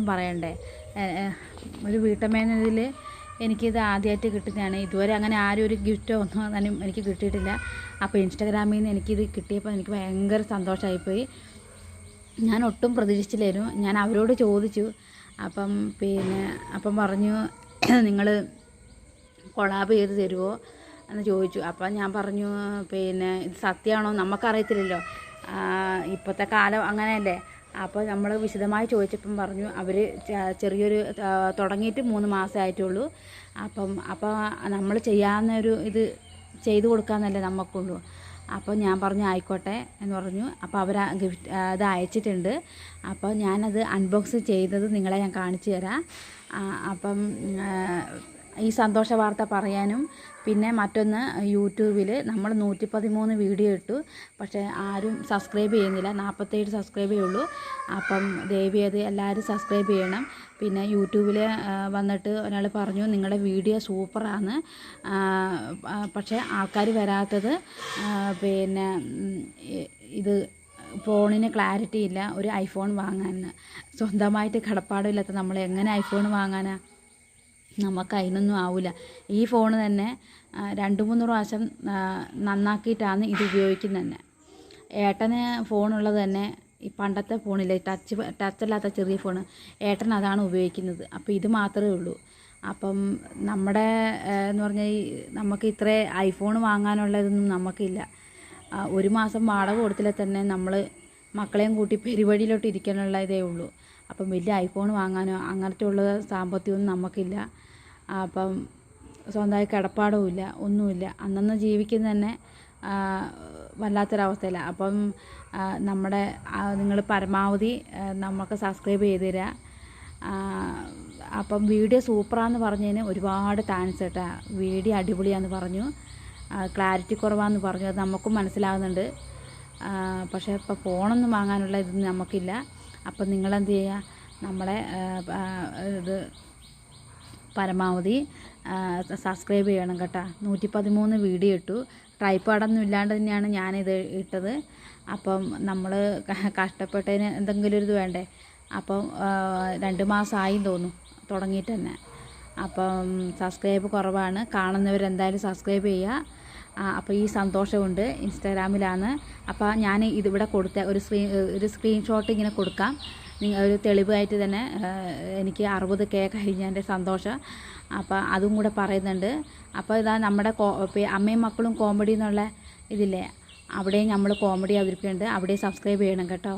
പറയണ്ടേ. ഒരു വീട്ടമ്മേന്നതിൽ എനിക്കിത് ആദ്യമായിട്ട് കിട്ടുന്നതാണ്. ഇതുവരെ അങ്ങനെ ആരും ഒരു ഗിഫ്റ്റോ ഒന്നും അങ്ങനെ എനിക്ക് കിട്ടിയിട്ടില്ല. അപ്പോൾ ഇൻസ്റ്റാഗ്രാമിൽ നിന്ന് എനിക്കിത് കിട്ടിയപ്പോൾ എനിക്ക് ഭയങ്കര സന്തോഷമായിപ്പോയി. ഞാൻ ഒട്ടും പ്രതീക്ഷിച്ചില്ലായിരുന്നു. ഞാൻ അവരോട് ചോദിച്ചു. അപ്പം പറഞ്ഞു നിങ്ങൾ കൊളാബ് ചെയ്ത് തരുമോ എന്ന് ചോദിച്ചു. അപ്പം ഞാൻ പറഞ്ഞു ഇത് സത്യമാണോ നമുക്കറിയത്തില്ലല്ലോ, ഇപ്പോഴത്തെ കാലം അങ്ങനെയല്ലേ. അപ്പോൾ നമ്മൾ വിശദമായി ചോദിച്ചപ്പം പറഞ്ഞു അവർ ചെറിയൊരു തുടങ്ങിയിട്ട് 3 മാസമേ ആയിട്ടുള്ളൂ. അപ്പോൾ നമ്മൾ ചെയ്യാവുന്നൊരു ഇത് ചെയ്തു കൊടുക്കാമെന്നല്ലേ നമുക്കുള്ളൂ. അപ്പോൾ ഞാൻ പറഞ്ഞു ആയിക്കോട്ടെ എന്ന് പറഞ്ഞു. അപ്പോൾ അവർ ഗിഫ്റ്റ് അത് അയച്ചിട്ടുണ്ട്. അപ്പോൾ ഞാനത് അൺബോക്സ് ചെയ്തത് നിങ്ങളെ ഞാൻ കാണിച്ചു തരാം. അപ്പം ഈ സന്തോഷ വാർത്ത പറയാനും പിന്നെ മറ്റൊന്ന്, യൂട്യൂബിൽ നമ്മൾ 113 വീഡിയോ ഇട്ടു, പക്ഷേ ആരും സബ്സ്ക്രൈബ് ചെയ്യുന്നില്ല. 47 സബ്സ്ക്രൈബേ ഉള്ളൂ. അപ്പം ദയവേത് എല്ലാവരും സബ്സ്ക്രൈബ് ചെയ്യണം. പിന്നെ യൂട്യൂബിൽ വന്നിട്ട് ഒരാൾ പറഞ്ഞു നിങ്ങളുടെ വീഡിയോ സൂപ്പറാണ്, പക്ഷേ ആൾക്കാർ വരാത്തത് ഇത് ഫോണിന് ക്ലാരിറ്റി ഇല്ല, ഒരു ഐഫോൺ വാങ്ങാൻ. സ്വന്തമായിട്ട് കടപ്പാടില്ലാത്ത നമ്മൾ എങ്ങനെ ഐഫോൺ വാങ്ങാനാ? നമുക്ക് അതിനൊന്നും ആവില്ല. ഈ ഫോൺ തന്നെ 2-3 പ്രാവശ്യം നന്നാക്കിയിട്ടാണ് ഇത് ഉപയോഗിക്കുന്നത് തന്നെ. ഏട്ടന് ഫോണുള്ളത് തന്നെ ഈ പണ്ടത്തെ ഫോണില്ലേ, ടച്ചല്ലാത്ത ചെറിയ ഫോൺ, ഏട്ടൻ അതാണ് ഉപയോഗിക്കുന്നത്. അപ്പോൾ ഇത് മാത്രമേ ഉള്ളൂ. അപ്പം നമ്മുടെ എന്ന് പറഞ്ഞാൽ നമുക്ക് ഇത്ര ഐഫോൺ വാങ്ങാനുള്ളതൊന്നും നമുക്കില്ല. 1 മാസം വാടക കൊടുത്തില്ല തന്നെ നമ്മൾ മക്കളെയും കൂട്ടി പെരുവഴിയിലോട്ട് ഇരിക്കാനുള്ള ഇതേ ഉള്ളൂ. അപ്പം വലിയ ഐഫോൺ വാങ്ങാനോ അങ്ങനത്തെ ഉള്ള സാമ്പത്തികമൊന്നും നമുക്കില്ല. അപ്പം സ്വന്തമായി കിടപ്പാടുമില്ല, ഒന്നുമില്ല. അന്നന്ന് ജീവിക്കുന്ന തന്നെ വല്ലാത്തൊരവസ്ഥയില്ല. അപ്പം നിങ്ങൾ പരമാവധി നമുക്ക് സബ്സ്ക്രൈബ് ചെയ്ത് തരിക. അപ്പം വീഡിയോ സൂപ്പറാന്ന് പറഞ്ഞതിന് ഒരുപാട് താങ്ക്സ് കേട്ടോ. വീഡിയോ അടിപൊളിയാന്ന് പറഞ്ഞു, ക്ലാരിറ്റി കുറവാന്ന് പറഞ്ഞു, അത് നമുക്കും മനസ്സിലാകുന്നുണ്ട്. പക്ഷേ ഇപ്പോൾ ഫോണൊന്നും വാങ്ങാനുള്ള ഇതൊന്നും നമുക്കില്ല. അപ്പം നിങ്ങളെന്ത് ചെയ്യുക, നമ്മളെ ഇത് പരമാവധി സബ്സ്ക്രൈബ് ചെയ്യണം കേട്ടോ. 113 വീഡിയോ ഇട്ടു. ട്രൈപ്പാഡൊന്നും ഇല്ലാണ്ട് തന്നെയാണ് ഞാനിത് ഇട്ടത്. അപ്പം നമ്മൾ കഷ്ടപ്പെട്ടതിന് എന്തെങ്കിലും ഒരു ഇത് വേണ്ടേ. അപ്പം 2 മാസമായി തോന്നും തുടങ്ങിയിട്ട് തന്നെ. അപ്പം സബ്സ്ക്രൈബ് കുറവാണ്. കാണുന്നവരെന്തായാലും സബ്സ്ക്രൈബ് ചെയ്യുക. അപ്പോൾ ഈ സന്തോഷമുണ്ട്. ഇൻസ്റ്റാഗ്രാമിലാണ്. അപ്പോൾ ഞാൻ ഇതിവിടെ കൊടുത്ത ഒരു സ്ക്രീൻഷോട്ട് ഇങ്ങനെ കൊടുക്കാം, ഒരു തെളിവായിട്ട് തന്നെ. എനിക്ക് 60K കഴിഞ്ഞതിൻ്റെ സന്തോഷം. അപ്പോൾ അതും കൂടെ പറയുന്നുണ്ട്. അപ്പോൾ ഇതാ നമ്മുടെ അമ്മയും മക്കളും കോമഡി എന്നുള്ള ഇതില്ലേ, അവിടെയും നമ്മൾ കോമഡി അവതരിപ്പിക്കുന്നുണ്ട്. അവിടെ സബ്സ്ക്രൈബ് ചെയ്യണം കേട്ടോ.